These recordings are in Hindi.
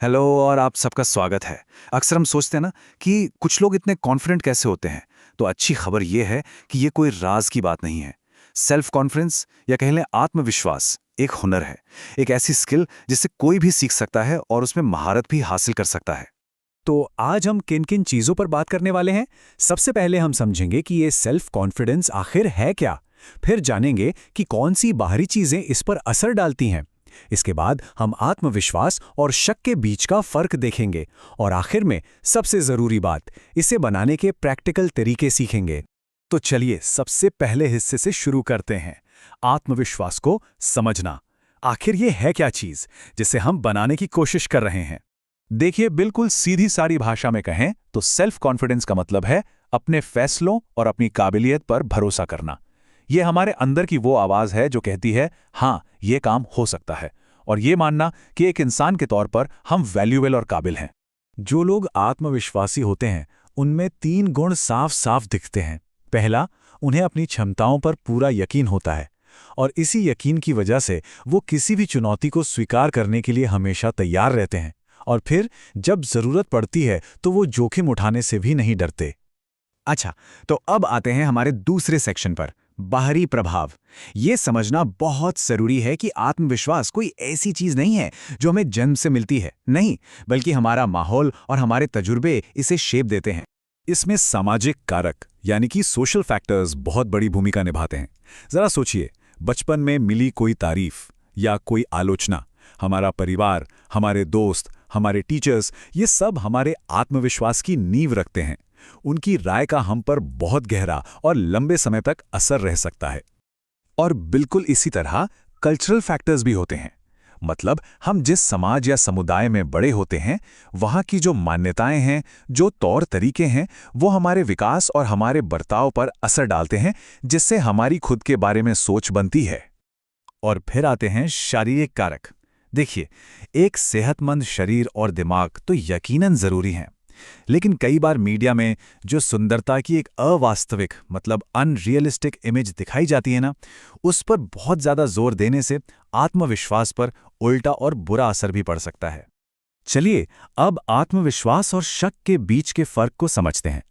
हेलो और आप सबका स्वागत है। अक्सर हम सोचते हैं ना कि कुछ लोग इतने कॉन्फिडेंट कैसे होते हैं। तो अच्छी खबर ये है कि ये कोई राज की बात नहीं है। सेल्फ कॉन्फिडेंस या कह लें आत्मविश्वास एक हुनर है। एक ऐसी स्किल जिससे कोई भी सीख सकता है और उसमें महारत भी हासिल कर सकता है। तो आज हम किन किन चीजों पर बात करने वाले हैं। सबसे पहले हम समझेंगे कि ये सेल्फ कॉन्फिडेंस आखिर है क्या। फिर जानेंगे कि कौन सी बाहरी चीजें इस पर असर डालती हैं। इसके बाद हम आत्मविश्वास और शक के बीच का फर्क देखेंगे। और आखिर में सबसे जरूरी बात, इसे बनाने के प्रैक्टिकल तरीके सीखेंगे। तो चलिए सबसे पहले हिस्से से शुरू करते हैं, आत्मविश्वास को समझना। आखिर ये है क्या चीज जिसे हम बनाने की कोशिश कर रहे हैं। देखिए, बिल्कुल सीधी सादी भाषा में कहें तो सेल्फ कॉन्फिडेंस का मतलब है अपने फैसलों और अपनी काबिलियत पर भरोसा करना। यह हमारे अंदर की वो आवाज है जो कहती है हाँ, ये काम हो सकता है, और ये मानना कि एक इंसान के तौर पर हम वैल्यूएबल और काबिल हैं। जो लोग आत्मविश्वासी होते हैं उनमें तीन गुण साफ साफ दिखते हैं। पहला, उन्हें अपनी क्षमताओं पर पूरा यकीन होता है, और इसी यकीन की वजह से वो किसी भी चुनौती को स्वीकार करने के लिए हमेशा तैयार रहते हैं। और फिर जब जरूरत पड़ती है तो वो जोखिम उठाने से भी नहीं डरते। अच्छा, तो अब आते हैं हमारे दूसरे सेक्शन पर, बाहरी प्रभाव। ये समझना बहुत जरूरी है कि आत्मविश्वास कोई ऐसी चीज नहीं है जो हमें जन्म से मिलती है, नहीं, बल्कि हमारा माहौल और हमारे तजुर्बे इसे शेप देते हैं। इसमें सामाजिक कारक यानी कि सोशल फैक्टर्स बहुत बड़ी भूमिका निभाते हैं। जरा सोचिए, बचपन में मिली कोई तारीफ या कोई आलोचना, हमारा परिवार, हमारे दोस्त, हमारे टीचर्स, ये सब हमारे आत्मविश्वास की नींव रखते हैं। उनकी राय का हम पर बहुत गहरा और लंबे समय तक असर रह सकता है। और बिल्कुल इसी तरह कल्चरल फैक्टर्स भी होते हैं। मतलब हम जिस समाज या समुदाय में बड़े होते हैं, वहाँ की जो मान्यताएं हैं, जो तौर तरीके हैं, वो हमारे विकास और हमारे बर्ताव पर असर डालते हैं, जिससे हमारी खुद के बारे में सोच बनती है। और फिर आते हैं शारीरिक कारक। देखिए, एक सेहतमंद शरीर और दिमाग तो यकीनन जरूरी हैं, लेकिन कई बार मीडिया में जो सुंदरता की एक अवास्तविक मतलब अनरियलिस्टिक इमेज दिखाई जाती है ना, उस पर बहुत ज्यादा जोर देने से आत्मविश्वास पर उल्टा और बुरा असर भी पड़ सकता है। चलिए, अब आत्मविश्वास और शक के बीच के फर्क को समझते हैं।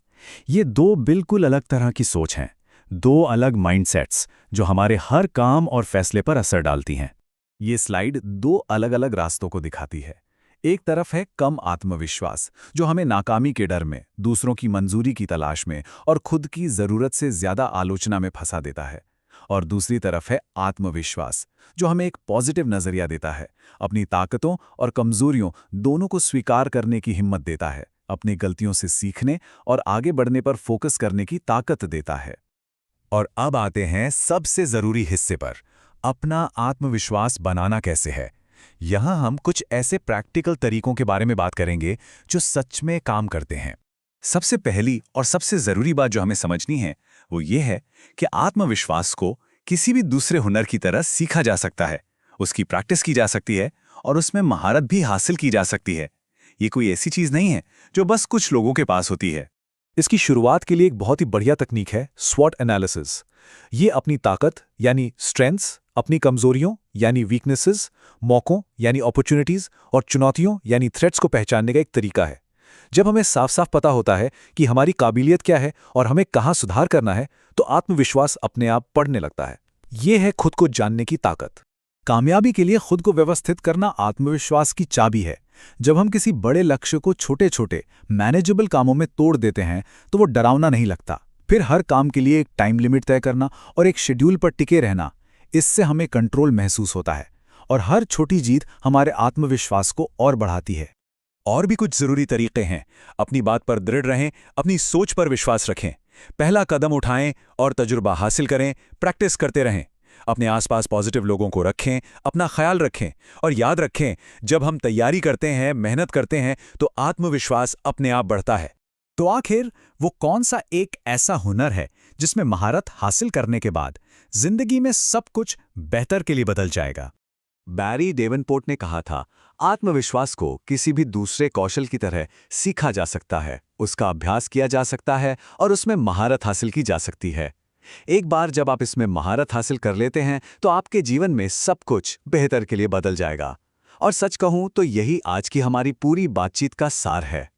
ये दो बिल्कुल अलग तरह की सोच हैं, दो अलग माइंडसेट्स जो हमारे हर काम और फैसले पर असर डालती हैं। ये स्लाइड दो अलग अलग रास्तों को दिखाती है। एक तरफ है कम आत्मविश्वास, जो हमें नाकामी के डर में, दूसरों की मंजूरी की तलाश में और खुद की जरूरत से ज्यादा आलोचना में फंसा देता है। और दूसरी तरफ है आत्मविश्वास, जो हमें एक पॉजिटिव नजरिया देता है, अपनी ताकतों और कमजोरियों दोनों को स्वीकार करने की हिम्मत देता है, अपनी गलतियों से सीखने और आगे बढ़ने पर फोकस करने की ताकत देता है। और अब आते हैं सबसे जरूरी हिस्से पर, अपना आत्मविश्वास बनाना कैसे है। यहां हम कुछ ऐसे प्रैक्टिकल तरीकों के बारे में बात करेंगे जो सच में काम करते हैं। सबसे पहली और सबसे जरूरी बात जो हमें समझनी है वो ये है कि आत्मविश्वास को किसी भी दूसरे हुनर की तरह सीखा जा सकता है, उसकी प्रैक्टिस की जा सकती है और उसमें महारत भी हासिल की जा सकती है। ये कोई ऐसी चीज नहीं है जो बस कुछ लोगों के पास होती है। इसकी शुरुआत के लिए एक बहुत ही बढ़िया तकनीक है स्वॉट एनालिसिस। ये अपनी ताकत यानी स्ट्रेंथ्स, अपनी कमजोरियों यानी वीकनेसेस, मौकों यानी अपॉर्चुनिटीज और चुनौतियों यानी थ्रेट्स को पहचानने का एक तरीका है। जब हमें साफ साफ पता होता है कि हमारी काबिलियत क्या है और हमें कहाँ सुधार करना है, तो आत्मविश्वास अपने आप बढ़ने लगता है। ये है खुद को जानने की ताकत। कामयाबी के लिए खुद को व्यवस्थित करना आत्मविश्वास की चाबी है। जब हम किसी बड़े लक्ष्य को छोटे छोटे मैनेजेबल कामों में तोड़ देते हैं तो वो डरावना नहीं लगता। फिर हर काम के लिए एक टाइम लिमिट तय करना और एक शेड्यूल पर टिके रहना, इससे हमें कंट्रोल महसूस होता है और हर छोटी जीत हमारे आत्मविश्वास को और बढ़ाती है। और भी कुछ जरूरी तरीके हैं। अपनी बात पर दृढ़ रहें, अपनी सोच पर विश्वास रखें, पहला कदम उठाएं और तजुर्बा हासिल करें, प्रैक्टिस करते रहें। अपने आसपास पॉजिटिव लोगों को रखें, अपना ख्याल रखें और याद रखें, जब हम तैयारी करते हैं, मेहनत करते हैं, तो आत्मविश्वास अपने आप बढ़ता है। तो आखिर वो कौन सा एक ऐसा हुनर है जिसमें महारत हासिल करने के बाद जिंदगी में सब कुछ बेहतर के लिए बदल जाएगा? बैरी डेवनपोर्ट ने कहा था, आत्मविश्वास को किसी भी दूसरे कौशल की तरह सीखा जा सकता है, उसका अभ्यास किया जा सकता है और उसमें महारत हासिल की जा सकती है। एक बार जब आप इसमें महारत हासिल कर लेते हैं तो आपके जीवन में सब कुछ बेहतर के लिए बदल जाएगा। और सच कहूं तो यही आज की हमारी पूरी बातचीत का सार है।